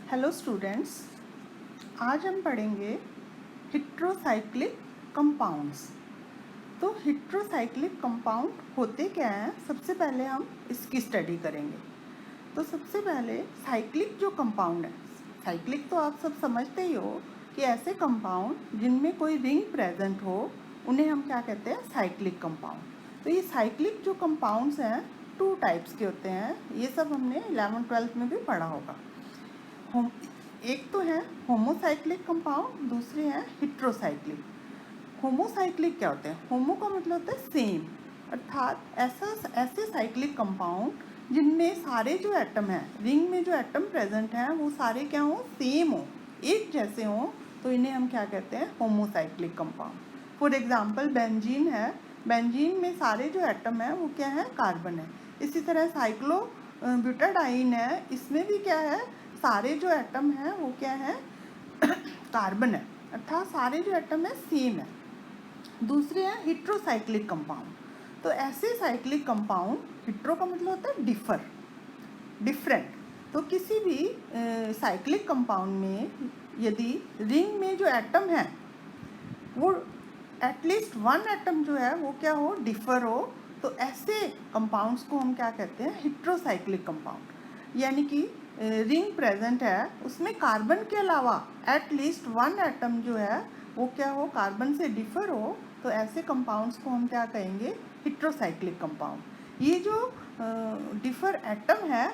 Hello students, आज हम पढ़ेंगे हेट्रोसाइक्लिक कंपाउंड्स। तो हेट्रोसाइक्लिक कंपाउंड होते क्या हैं, सबसे पहले हम इसकी स्टडी करेंगे। तो सबसे पहले साइक्लिक जो कंपाउंड है, साइक्लिक तो आप सब समझते ही हो कि ऐसे कंपाउंड जिनमें कोई रिंग प्रेजेंट हो उन्हें हम क्या कहते हैं, साइक्लिक कंपाउंड। तो ये साइक्लिक जो कंपाउंड्स हैं 2 टाइप्स के होते हैं। ये सब हमने 11th-12th में भी पढ़ा होगा। एक तो है होमोसाइक्लिक कंपाउंड, दूसरे हैं हेट्रोसाइक्लिक। होमोसाइक्लिक क्या होते हैं? होमो का मतलब होता है सेम, अर्थात ऐसे साइक्लिक कंपाउंड जिनमें सारे जो एटम हैं, रिंग में जो एटम प्रेजेंट हैं वो सारे क्या हो, सेम हो, एक जैसे हो, तो इन्हें हम क्या कहते हैं, homocyclic compound. For example benzene है, बेंजीन में सारे जो एटम हैं वो क्या है, कार्बन है। इसी तरह साइक्लो ब्यूटाडाइन है, इसमें भी क्या है, सारे जो एटम हैं वो क्या है, कार्बन है, अर्थात सारे जो एटम है सेम है। दूसरे हैं हेट्रोसाइक्लिक कंपाउंड। तो ऐसे साइक्लिक कंपाउंड, हेट्रो का मतलब होता है डिफर, डिफरेंट। तो किसी भी साइक्लिक कंपाउंड में यदि रिंग में जो एटम है वो एटलीस्ट वन एटम जो है वो क्या हो, डिफर हो, तो ऐसे कंपाउंड्स को हम क्या कहते हैं, हेट्रोसाइक्लिक कंपाउंड। यानी कि रिंग प्रेजेंट है, उसमें कार्बन के अलावा एटलीस्ट वन एटम जो है वो क्या हो, कार्बन से डिफर हो, तो ऐसे कंपाउंड्स को हम क्या कहेंगे, हेट्रोसाइक्लिक कंपाउंड। ये जो डिफर एटम है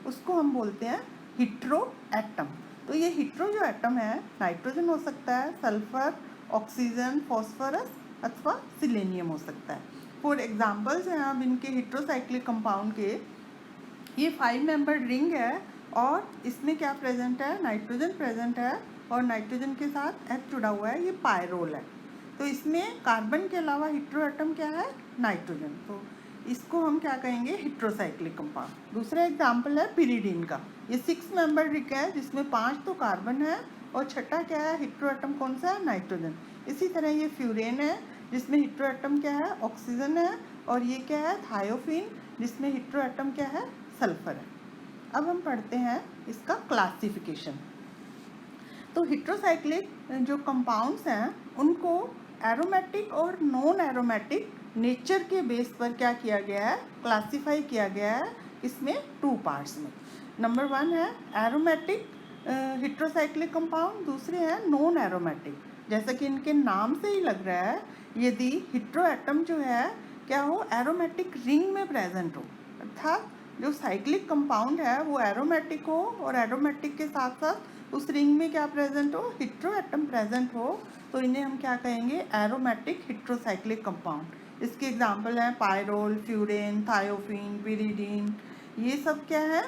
उसको हम बोलते हैं हेट्रो एटम। तो ये हेट्रो जो एटम है, नाइट्रोजन हो सकता है, सल्फर, ऑक्सीजन, फॉस्फोरस अथवा सिलेनियम हो सकता है। फॉर एग्जाम्पल्स हैं अब इनके हेट्रोसाइक्लिक कंपाउंड के, ये 5 मेंबर्ड रिंग है और इसमें क्या प्रेजेंट है, नाइट्रोजन प्रेजेंट है और नाइट्रोजन के साथ H जुड़ा हुआ है, ये पायरोल है। तो इसमें कार्बन के अलावा हेट्रो एटम क्या है, नाइट्रोजन। तो इसको हम क्या कहेंगे, हेट्रोसाइक्लिक कंपाउंड। दूसरा एग्जाम्पल है पिरिडीन का, ये 6 मेंबर्ड रिंग है जिसमें 5 तो कार्बन है और छठा क्या है, हेट्रो एटम कौन सा है, नाइट्रोजन। इसी तरह ये फ्यूरेन है जिसमें हेट्रो एटम क्या है, ऑक्सीजन है, और ये क्या है, थायोफिन, जिसमें हेट्रो एटम क्या है, सल्फर है। अब हम पढ़ते हैं इसका क्लासिफिकेशन। तो हेट्रोसाइक्लिक जो कंपाउंड्स हैं उनको एरोमेटिक और नॉन एरोमेटिक नेचर के बेस पर क्या किया गया है, क्लासिफाई किया गया है, इसमें 2 पार्ट्स में। नंबर 1 है एरोमेटिक हेट्रोसाइक्लिक कंपाउंड, दूसरे हैं नॉन एरोमेटिक। जैसा कि इनके नाम से ही लग रहा है, यदि हेट्रो एटम जो है क्या हो, एरोमेटिक रिंग में प्रेजेंट हो, अर्थात जो साइक्लिक कंपाउंड है वो एरोमेटिक हो और एरोमेटिक के साथ साथ उस रिंग में क्या प्रेजेंट हो, हेट्रो एटम प्रेजेंट हो, तो इन्हें हम क्या कहेंगे, एरोमेटिक हेट्रोसाइक्लिक कंपाउंड। इसके एग्जांपल हैं पायरोल, फ्यूरेन, थायोफिन, पिरिडीन। ये सब क्या है,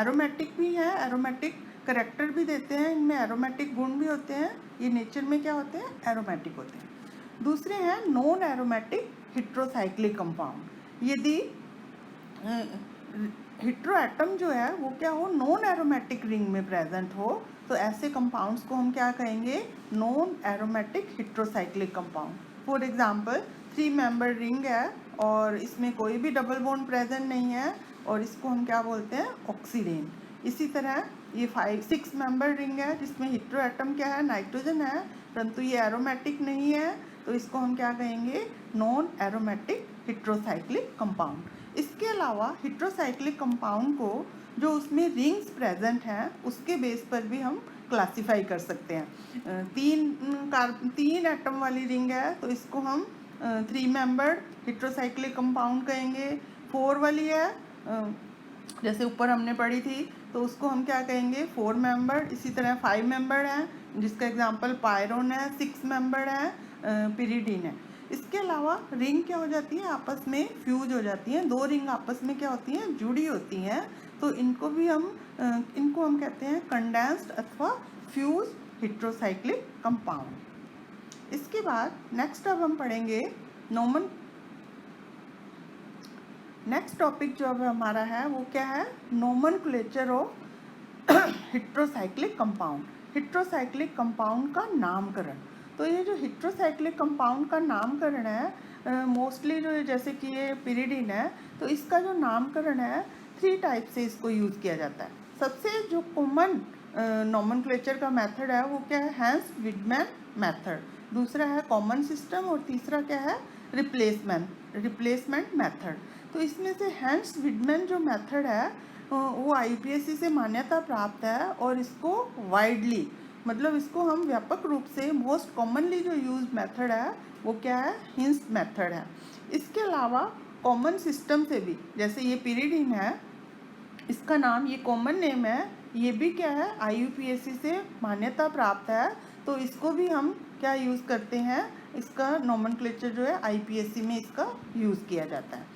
एरोमेटिक भी है, एरोमेटिक करेक्टर भी देते हैं, इनमें एरोमेटिक गुण भी होते हैं, ये नेचर में क्या होते हैं, एरोमेटिक होते हैं। दूसरे हैं नॉन एरोमेटिक हेट्रोसाइक्लिक कंपाउंड। यदि हेट्रो एटम जो है वो क्या हो, नॉन एरोमेटिक रिंग में प्रेजेंट हो, तो ऐसे कंपाउंड्स को हम क्या कहेंगे, non aromatic heterocyclic compound. For example 3 member ring है और इसमें कोई भी डबल बॉन्ड प्रेजेंट नहीं है और इसको हम क्या बोलते हैं, ऑक्सीडेन। इसी तरह ये 6 मेंबर रिंग है जिसमें हेट्रो एटम क्या है, नाइट्रोजन है, परंतु ये एरोमेटिक नहीं है, तो इसको हम क्या कहेंगे, नॉन एरोमेटिक हेट्रोसाइक्लिक कंपाउंड। इसके अलावा हेट्रोसाइक्लिक कंपाउंड को जो उसमें रिंग्स प्रेजेंट हैं उसके बेस पर भी हम क्लासिफाई कर सकते हैं। 3 एटम वाली रिंग है तो इसको हम 3 मेंबर्ड हेट्रोसाइक्लिक कंपाउंड कहेंगे। 4 वाली है, जैसे ऊपर हमने पढ़ी थी, तो उसको हम क्या कहेंगे, 4 मेंबर्ड। इसी तरह 5 मेंबर्ड है जिसका एग्जांपल पायरोन है, 6 मेंबर्ड है, पिरिडीन है। इसके अलावा रिंग क्या हो जाती है, आपस में फ्यूज हो जाती हैं, 2 रिंग आपस में क्या होती हैं, जुड़ी होती हैं, तो इनको हम कहते हैं कंडेंस्ड अथवा फ्यूज हेट्रोसाइक्लिक कंपाउंड। इसके बाद नेक्स्ट अब हम पढ़ेंगे नेक्स्ट टॉपिक जो अब हमारा है वो क्या है, nomenclature of heterocyclic compound. Heterocyclic compound का नामकरण। तो ये जो हेट्रोसाइक्लिक कंपाउंड का नामकरण है, मोस्टली जो जैसे कि ये पिरिडीन है, तो इसका जो नामकरण है 3 टाइप से इसको यूज़ किया जाता है। सबसे जो कॉमन नोमेनक्लेचर का मेथड है वो क्या है, हैंस विडमैन मेथड, दूसरा है कॉमन सिस्टम और तीसरा क्या है, रिप्लेसमेंट मेथड। तो इसमें से हैंस विडमैन जो मेथड है वो IUPAC से मान्यता प्राप्त है और इसको वाइडली, मतलब इसको हम व्यापक रूप से मोस्ट कॉमनली जो यूज मेथड है वो क्या है, हिंस मेथड है। इसके अलावा कॉमन सिस्टम से भी, जैसे ये पीरियडिन है, इसका नाम, ये कॉमन नेम है, ये भी क्या है, IUPAC से मान्यता प्राप्त है, तो इसको भी हम क्या यूज़ करते हैं, इसका नोमेनक्लेचर जो है IUPAC में इसका यूज़ किया जाता है।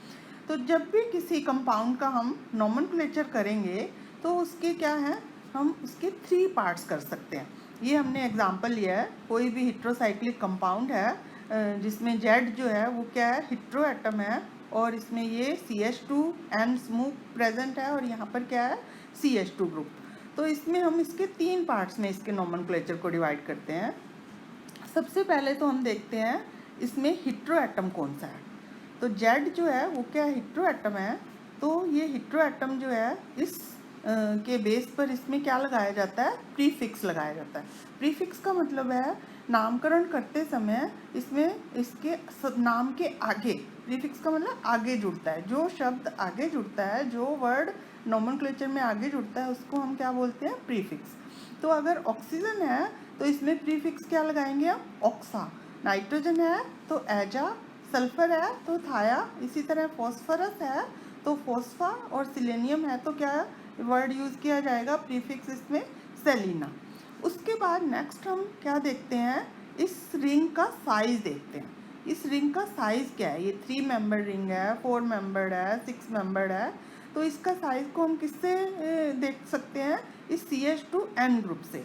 तो जब भी किसी कंपाउंड का हम नोमेनक्लेचर करेंगे तो उसके क्या है, हम उसके 3 पार्ट्स कर सकते हैं। ये हमने एग्जांपल लिया है, कोई भी हेट्रोसाइक्लिक कंपाउंड है जिसमें Z जो है वो क्या है, हेट्रो एटम है, और इसमें ये CH2 एंड स्मूथ प्रेजेंट है और यहाँ पर क्या है, CH2 ग्रुप। तो इसमें हम इसके 3 पार्ट्स में इसके नोमेनक्लेचर को डिवाइड करते हैं। सबसे पहले तो हम देखते हैं इसमें हेट्रो एटम कौन सा है। तो Z जो है वो क्या हेट्रो एटम है, तो ये हेट्रो एटम जो है इस के बेस पर इसमें क्या लगाया जाता है, प्रीफिक्स लगाया जाता है। प्रीफिक्स का मतलब है नामकरण करते समय इसमें इसके नाम के आगे, प्रीफिक्स का मतलब आगे जुड़ता है, जो शब्द आगे जुड़ता है, जो वर्ड नोमेनक्लेचर में आगे जुड़ता है उसको हम क्या बोलते हैं, प्रीफिक्स। तो अगर ऑक्सीजन है तो इसमें प्रीफिक्स क्या लगाएंगे हम, ऑक्सा। नाइट्रोजन है तो एजा, सल्फर है तो थाया, इसी तरह फॉस्फरस है तो फॉस्फा, और सिलेनियम है तो क्या वर्ड यूज़ किया जाएगा, प्रीफिक्स इसमें सेलिना। उसके बाद नेक्स्ट हम क्या देखते हैं, इस रिंग का साइज देखते हैं। इस रिंग का साइज क्या है, ये 3 मेंबर रिंग है, 4 मेंबर्ड है, 6 मेंबर्ड है, तो इसका साइज को हम किससे देख सकते हैं, इस CH2N ग्रुप से।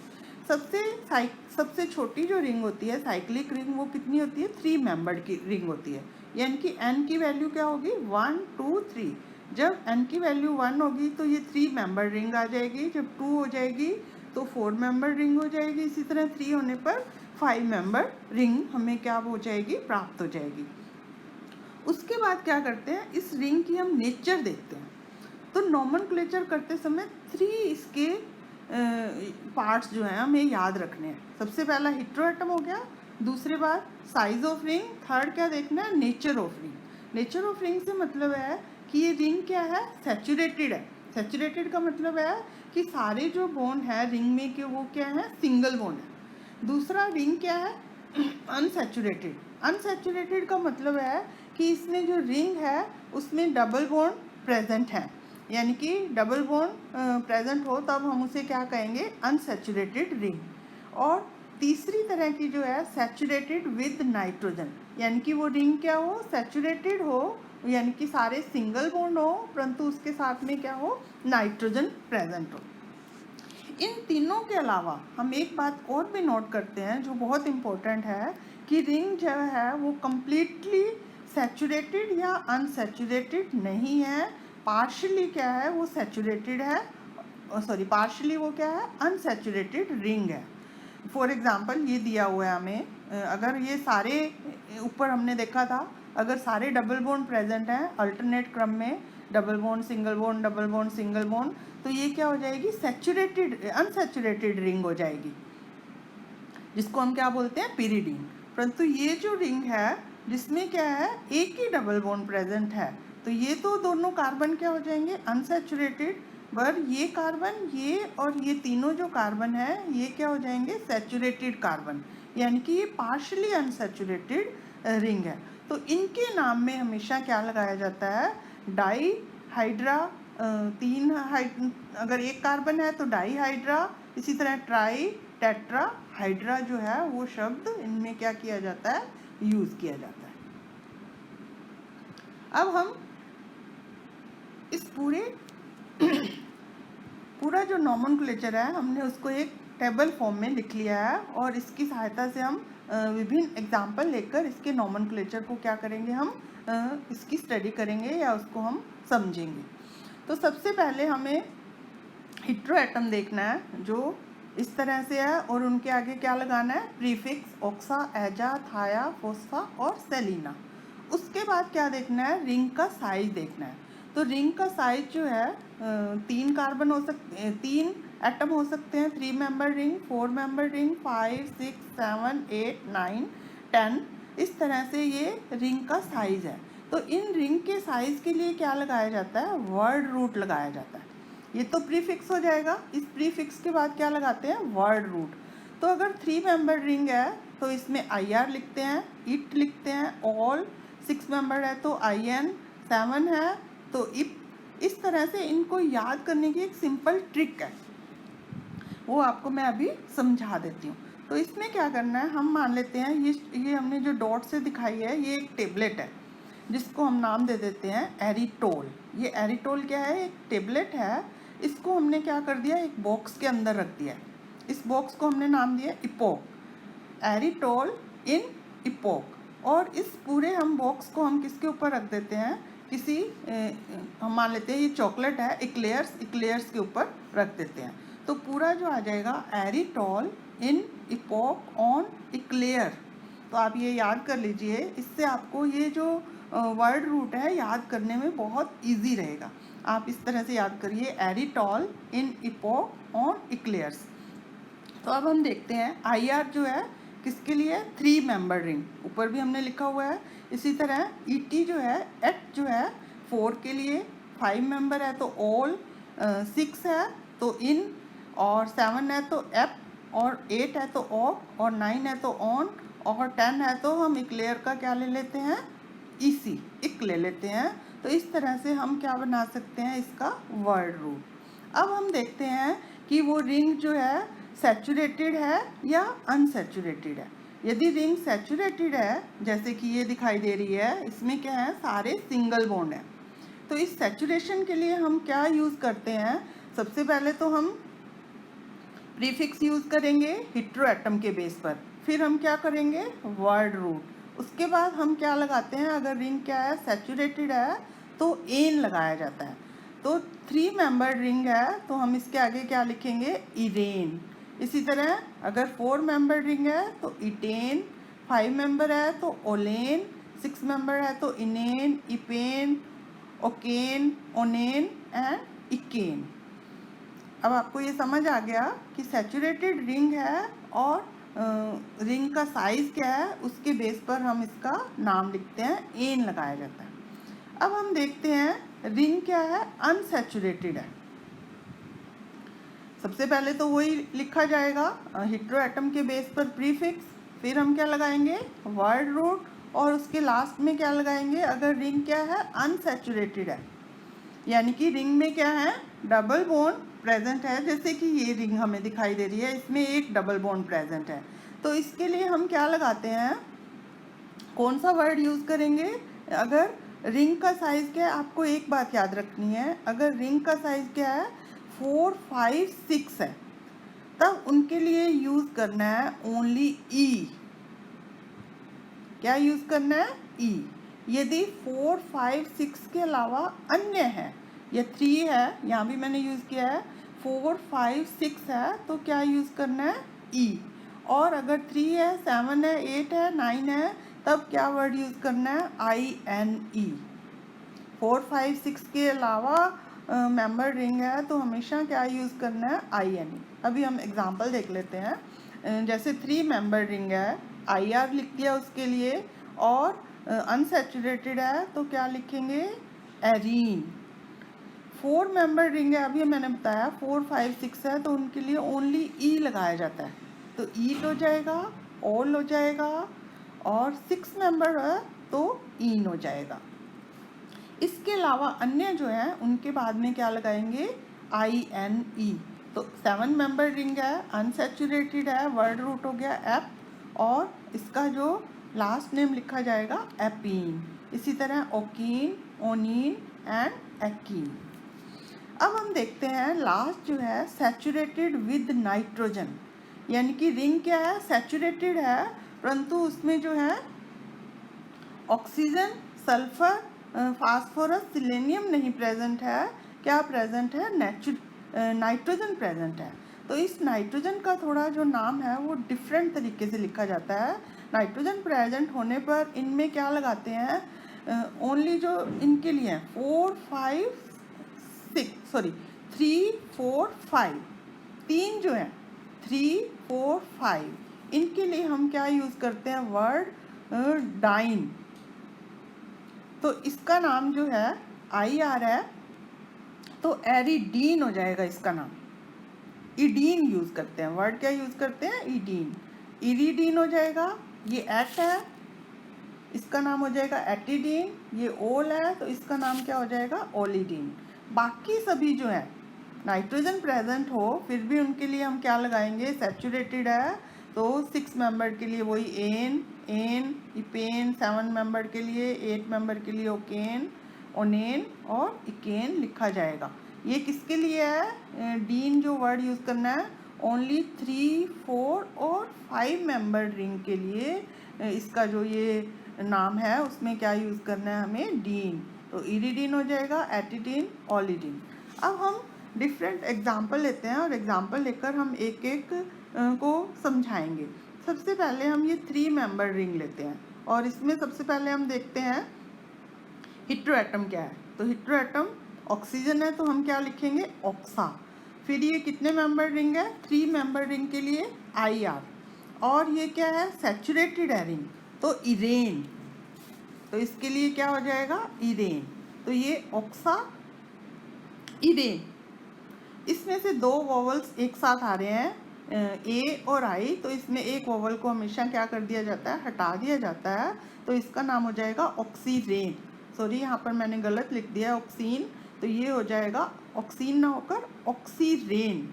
सबसे छोटी जो रिंग होती है साइक्लिक रिंग, वो कितनी होती है, 3 मेंबर्ड की रिंग होती है, यानी कि N की वैल्यू क्या होगी, 1 2 3। जब N की वैल्यू 1 होगी तो ये 3 मेंबर रिंग आ जाएगी, जब 2 हो जाएगी तो 4 मेंबर रिंग हो जाएगी, इसी तरह 3 होने पर 5 मेंबर रिंग हमें क्या हो जाएगी, प्राप्त हो जाएगी। उसके बाद क्या करते हैं, इस रिंग की हम नेचर देखते हैं। तो नोमेनक्लेचर करते समय 3 इसके पार्ट्स जो हैं हमें याद रखने हैं। सबसे पहला हेट्रो एटम हो गया, दूसरे बात साइज ऑफ रिंग, थर्ड क्या देखना है, nature of ring. Nature of ring से मतलब है कि ये रिंग क्या है, सैचुरेटेड है। सैचुरेटेड का मतलब है कि सारे जो बॉन्ड है रिंग में के वो क्या है, सिंगल बॉन्ड है। दूसरा रिंग क्या है, अनसैचुरेटेड। अनसैचुरेटेड का मतलब है कि इसमें जो रिंग है उसमें डबल बॉन्ड प्रेजेंट है, यानी कि डबल बॉन्ड प्रेजेंट हो तब हम उसे क्या कहेंगे, अनसैचुरेटेड रिंग। और तीसरी तरह की जो है सैचुरेटेड विद नाइट्रोजन, यानी कि वो रिंग क्या हो, सैचुरेटेड हो, यानी कि सारे सिंगल बॉन्ड हो परंतु उसके साथ में क्या हो, नाइट्रोजन प्रेजेंट हो। इन तीनों के अलावा हम एक बात और भी नोट करते हैं जो बहुत इम्पोर्टेंट है, कि रिंग जो है वो कम्प्लीटली सैचुरेटेड या अनसैचुरेटेड नहीं है, पार्शली क्या है वो सैचुरेटेड है, सॉरी पार्शली वो क्या है, अनसैचुरेटेड रिंग है। फॉर एग्जांपल ये दिया हुआ है हमें, अगर ये सारे ऊपर हमने देखा था, अगर सारे डबल बॉन्ड प्रेजेंट हैं अल्टरनेट क्रम में, double bond single bond double bond single bond, तो ये क्या हो जाएगी, सैचुरेटेड अनसैचुरेटेड रिंग हो जाएगी, जिसको हम क्या बोलते हैं, पीरिडीन। परंतु ये जो रिंग है जिसमें क्या है, एक ही डबल बॉन्ड प्रेजेंट है, तो ये तो दोनों कार्बन क्या हो जाएंगे, अनसैचुरेटेड, पर ये कार्बन, ये और ये तीनों जो कार्बन है ये क्या हो जाएंगे, सैचुरेटेड कार्बन, यानी कि ये पार्शली अनसैचुरेटेड रिंग है। तो इनके नाम में हमेशा क्या लगाया जाता है, डाई हाइड्रा, अगर एक कार्बन है तो डाई हाइड्रा, इसी तरह ट्राई टेट्रा हाइड्रा जो है वो शब्द इनमें क्या किया जाता है, यूज किया जाता है। अब हम इस पूरा जो नोमेनक्लेचर है हमने उसको एक टेबल फॉर्म में लिख लिया है, और इसकी सहायता से हम विभिन्न एग्जाम्पल लेकर इसके नोमेनक्लेचर को क्या करेंगे, हम इसकी स्टडी करेंगे या उसको हम समझेंगे। तो सबसे पहले हमें हेट्रो एटम देखना है जो इस तरह से है, और उनके आगे क्या लगाना है, प्रीफिक्स ऑक्सा, एजा, थाया, फोस्फा और सेलिना। उसके बाद क्या देखना है, रिंग का साइज देखना है। तो रिंग का साइज जो है 3 कार्बन हो सकते हैं, 3 एटम हो सकते हैं, 3 मेंबर रिंग, 4 मेंबर रिंग, 5, 6, 7, 8, 9, 10, इस तरह से ये रिंग का साइज है। तो इन रिंग के साइज के लिए क्या लगाया जाता है, वर्ड रूट लगाया जाता है। ये तो प्रीफिक्स हो जाएगा, इस प्रीफिक्स के बाद क्या लगाते हैं, वर्ड रूट। तो अगर 3 मेंबर रिंग है तो इसमें IR लिखते हैं, इट लिखते हैं, ऑल, 6 मेंबर है तो IN, 7 है तो इफ। इस तरह से इनको याद करने की एक सिंपल ट्रिक है, वो आपको मैं अभी समझा देती हूँ। तो इसमें क्या करना है, हम मान लेते हैं ये हमने जो डॉट से दिखाई है ये एक टेबलेट है जिसको हम नाम दे देते हैं एरिटोल। ये एरिटोल क्या है, एक टेबलेट है। इसको हमने क्या कर दिया, एक बॉक्स के अंदर रख दिया। इस बॉक्स को हमने नाम दिया इपोक, एरिटोल इन इपोक। और इस पूरे हम बॉक्स को हम किसके ऊपर रख देते हैं, किसी हम मान लेते हैं ये चॉकलेट है, इक्लेयर्स के ऊपर रख देते हैं। तो पूरा जो आ जाएगा एरिटोल इन इपोक ऑन इक्लेयर। तो आप ये याद कर लीजिए, इससे आपको ये जो वर्ड रूट है याद करने में बहुत इजी रहेगा। आप इस तरह से याद करिए, एरिटोल इन इपोक ऑन इक्लेयर्स। तो अब हम देखते हैं IR जो है किसके लिए, 3 मेंबर रिंग, ऊपर भी हमने लिखा हुआ है। इसी तरह ET जो है, एट जो है 4 के लिए, 5 मेंबर है तो ऑल, 6 है तो इन, और 7 है तो एप, और 8 है तो ऑफ, और 9 है तो ऑन, और 10 है तो हम इक्लेयर का क्या ले लेते हैं, EC, इक ले लेते हैं। तो इस तरह से हम क्या बना सकते हैं, इसका वर्ड रूट। अब हम देखते हैं कि वो रिंग जो है सैचुरेटेड है या अनसैचुरेटेड है। यदि रिंग सैचुरेटेड है, जैसे कि ये दिखाई दे रही है, इसमें क्या है, सारे सिंगल बॉन्ड हैं। तो इस सैचुरेशन के लिए हम क्या यूज़ करते हैं, सबसे पहले तो हम प्रीफिक्स यूज़ करेंगे हेटेरो एटम के बेस पर, फिर हम क्या करेंगे, वर्ड रूट। उसके बाद हम क्या लगाते हैं, अगर रिंग क्या है, सैचुरेटेड है तो एन लगाया जाता है। तो 3 मेंबर रिंग है तो हम इसके आगे क्या लिखेंगे, इरेन। इसी तरह अगर 4 मेंबर रिंग है तो इटेन, 5 मेंबर है तो ओलेन, 6 मेंबर है तो इनेन, इपेन, ओकेन, ओनेन एंड इकेन। अब आपको ये समझ आ गया कि सैचुरेटेड रिंग है और रिंग का साइज क्या है, उसके बेस पर हम इसका नाम लिखते हैं, एन लगाया जाता है। अब हम देखते हैं रिंग क्या है, अनसैचुरेटेड है। सबसे पहले तो वही लिखा जाएगा, हेटेरो एटम के बेस पर प्रीफिक्स, फिर हम क्या लगाएंगे, वर्ड रूट, और उसके लास्ट में क्या लगाएंगे, अगर रिंग क्या है, अनसैचुरेटेड है, यानी कि रिंग में क्या है, डबल बॉन्ड प्रेजेंट है। जैसे कि ये रिंग हमें दिखाई दे रही है, इसमें एक डबल बॉन्ड प्रेजेंट है। तो इसके लिए हम क्या लगाते हैं, कौन सा वर्ड यूज़ करेंगे, अगर रिंग का साइज़ क्या है, आपको एक बात याद रखनी है, अगर रिंग का साइज़ क्या है, 4, 5, 6 है, तब उनके लिए यूज़ करना है ओनली E। क्या यूज़ करना है, E। यदि 4, 5, 6 के अलावा अन्य है, या 3 है, यहाँ भी मैंने यूज़ किया है, 4, 5, 6 है तो क्या यूज़ करना है, E। और अगर 3 है, 7 है, 8 है, 9 है, तब क्या वर्ड यूज़ करना है, INE। 4, 5, 6 के अलावा मेंबर रिंग है तो हमेशा क्या यूज़ करना है, INE। अभी हम एग्जांपल देख लेते हैं। जैसे 3 मेंबर रिंग है, IR लिख दिया उसके लिए, और अनसैचुरेटेड है तो क्या लिखेंगे, एरीन। 4 मेंबर रिंग है, अभी मैंने बताया 4, 5, 6 है तो उनके लिए ओनली E लगाया जाता है। तो ईट हो जाएगा, ऑल हो जाएगा, और 6 मेंबर है तो इन हो जाएगा। इसके अलावा अन्य जो है उनके बाद में क्या लगाएंगे, INE। तो 7 मेंबर रिंग है, अनसैचुरेटेड है, वर्ड रूट हो गया एप, और इसका जो लास्ट नेम लिखा जाएगा, एपीन। इसी तरह ओकीन, ओनीन एंड एकीन। अब हम देखते हैं लास्ट जो है, सैचुरेटेड विद नाइट्रोजन, यानी कि रिंग क्या है, सैचुरेटेड है, परंतु उसमें जो है ऑक्सीजन, सल्फर, फास्फोरस, सिलेनियम नहीं प्रेजेंट है। क्या प्रेजेंट है, नाइट्रोजन प्रेजेंट है। तो इस नाइट्रोजन का थोड़ा जो नाम है वो डिफरेंट तरीके से लिखा जाता है। नाइट्रोजन प्रेजेंट होने पर इनमें क्या लगाते हैं, ओनली जो इनके लिए है 4 5 6 सॉरी 3 4 5 तीन जो है 3 4 5 इनके लिए हम क्या यूज़ करते हैं वर्ड डाइन। तो इसका नाम जो है आई आ रहा है तो एरिडीन हो जाएगा इसका नाम। इडीन यूज़ करते हैं, वर्ड क्या यूज़ करते हैं इडीन, इरिडीन हो जाएगा। ये एट है इसका नाम हो जाएगा एटिडीन, ये ओल है तो इसका नाम क्या हो जाएगा ओलिडीन। बाकी सभी जो है नाइट्रोजन प्रेजेंट हो फिर भी उनके लिए हम क्या लगाएंगे सैचुरेटेड है तो 6 मेंबर के लिए वही एन इपेन, 7 मेंबर के लिए 8 मेंबर के लिए ओकेन ओनेन और इकेन लिखा जाएगा। ये किसके लिए है डीन जो वर्ड यूज़ करना है ओनली 3 4 और 5 मेंबर रिंग के लिए इसका जो ये नाम है उसमें क्या यूज़ करना है हमें डीन। तो इरिडीन हो जाएगा एटिडीन ओलिडीन। अब हम डिफरेंट एग्जाम्पल लेते हैं और एग्जाम्पल लेकर हम एक एक को समझाएंगे। सबसे पहले हम ये 3 मेंबर रिंग लेते हैं और इसमें सबसे पहले हम देखते हैं हेटेरोएटम क्या है। तो हेटेरोएटम ऑक्सीजन है तो हम क्या लिखेंगे ऑक्सा। फिर ये कितने मेंबर रिंग है 3 मेंबर रिंग के लिए आई आर। और ये क्या है सैचुरेटेड है रिंग तो इरेन, तो इसके लिए क्या हो जाएगा इरेन। तो ये ऑक्सा इरेन। इसमें से 2 वोवल्स एक साथ आ रहे हैं ए और आई, तो इसमें एक वोवल को हमेशा क्या कर दिया जाता है हटा दिया जाता है तो इसका नाम हो जाएगा ऑक्सीरेन। सॉरी यहाँ पर मैंने गलत लिख दिया है ऑक्सीन, तो ये हो जाएगा ऑक्सीन ना होकर ऑक्सीरेन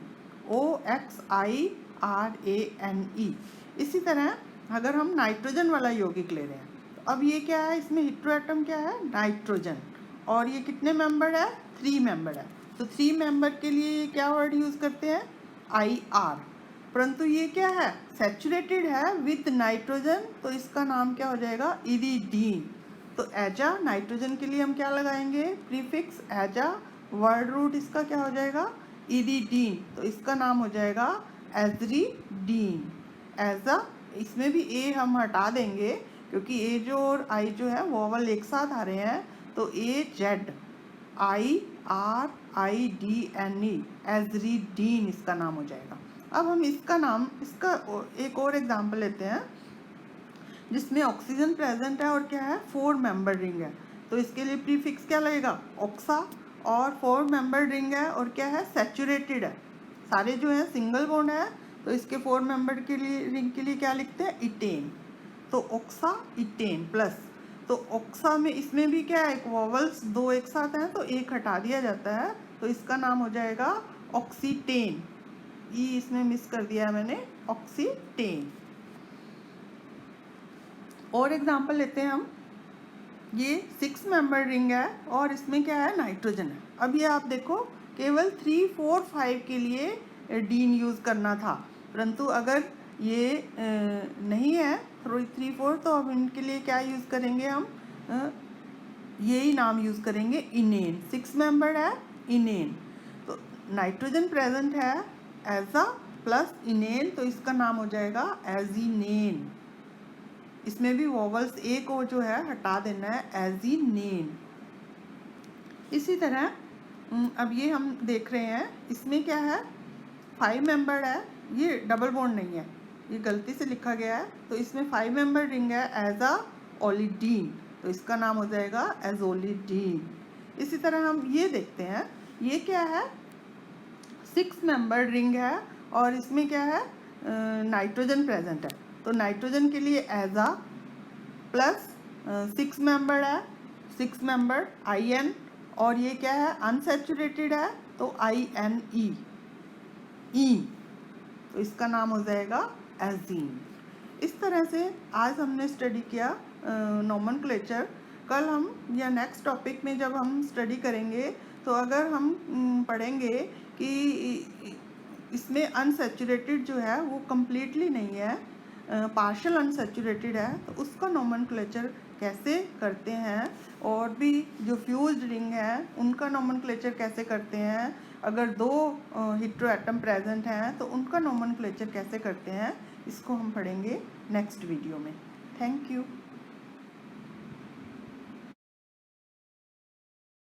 OXIRANE। इसी तरह अगर हम नाइट्रोजन वाला यौगिक ले रहे हैं तो अब ये क्या है इसमें हेटेरोएटम क्या है नाइट्रोजन और ये कितने मेंबर है 3 मेंबर है। तो 3 मेंबर के लिए ये क्या वर्ड यूज़ करते हैं IR। परंतु ये क्या है सैचुरेटेड है विथ नाइट्रोजन तो इसका नाम क्या हो जाएगा इरिडीन। तो एजा नाइट्रोजन के लिए हम क्या लगाएंगे प्रीफिक्स एजा, वर्ड रूट इसका क्या हो जाएगा इरिडीन तो इसका नाम हो जाएगा एजरीडीन। एजा इसमें भी ए हम हटा देंगे क्योंकि ए जो और आई जो है वोवल एक साथ आ रहे हैं तो AZIRIDNE एजरीडीन इसका नाम हो जाएगा। अब हम इसका नाम इसका एक और एग्जांपल लेते हैं जिसमें ऑक्सीजन प्रेजेंट है और क्या है 4 मेंबर रिंग है। तो इसके लिए प्रीफिक्स क्या लगेगा ऑक्सा और 4 मेंबर रिंग है और क्या है सैचुरेटेड है, सारे जो है सिंगल बॉन्ड है तो इसके 4 मेंबर के लिए रिंग के लिए क्या लिखते हैं इटेन। तो ऑक्सा इटेन प्लस, तो ऑक्सा में इसमें भी क्या है एक वोवल्स 2 एक साथ हैं तो एक हटा दिया जाता है तो इसका नाम हो जाएगा ऑक्सीटेन। ई इसमें मिस कर दिया है मैंने ऑक्सीटेन। और एग्जांपल लेते हैं हम, ये 6 मेंबर रिंग है और इसमें क्या है नाइट्रोजन है। अब ये आप देखो केवल 3 4 5 के लिए डीन यूज़ करना था, परंतु अगर ये नहीं है 3 4 तो अब इनके लिए क्या यूज़ करेंगे हम यही नाम यूज़ करेंगे इनेन। 6 मेंबर है इनेन तो नाइट्रोजन प्रेजेंट है एजा प्लस इनेन तो इसका नाम हो जाएगा एजीनेन। इसमें भी वोवल्स ए को जो है हटा देना है एजीनेन। इसी तरह अब ये हम देख रहे हैं इसमें क्या है 5 मेंबर है, ये डबल बॉन्ड नहीं है ये गलती से लिखा गया है तो इसमें 5 मेंबर रिंग है एजा ओलिडीन तो इसका नाम हो जाएगा एजोलिडीन। इसी तरह हम ये देखते हैं ये क्या है 6 मेंबर रिंग है और इसमें क्या है नाइट्रोजन प्रेजेंट है तो नाइट्रोजन के लिए एजा प्लस 6 मेंबर है 6 मेंबर IN और ये क्या है अनसैचुरेटेड है तो INE तो इसका नाम हो जाएगा एजीन। इस तरह से आज हमने स्टडी किया नोमेनक्लेचर। कल हम या नेक्स्ट टॉपिक में जब हम स्टडी करेंगे तो अगर हम पढ़ेंगे कि इसमें अनसैचुरेटेड जो है वो कम्प्लीटली नहीं है पार्शियल अनसैचुरेटेड है तो उसका नोमेनक्लेचर कैसे करते हैं और भी जो फ्यूज्ड रिंग है उनका नोमेनक्लेचर कैसे करते हैं, अगर 2 हेटेरोएटम प्रेजेंट हैं तो उनका नोमेनक्लेचर कैसे करते हैं इसको हम पढ़ेंगे नेक्स्ट वीडियो में। Thank you.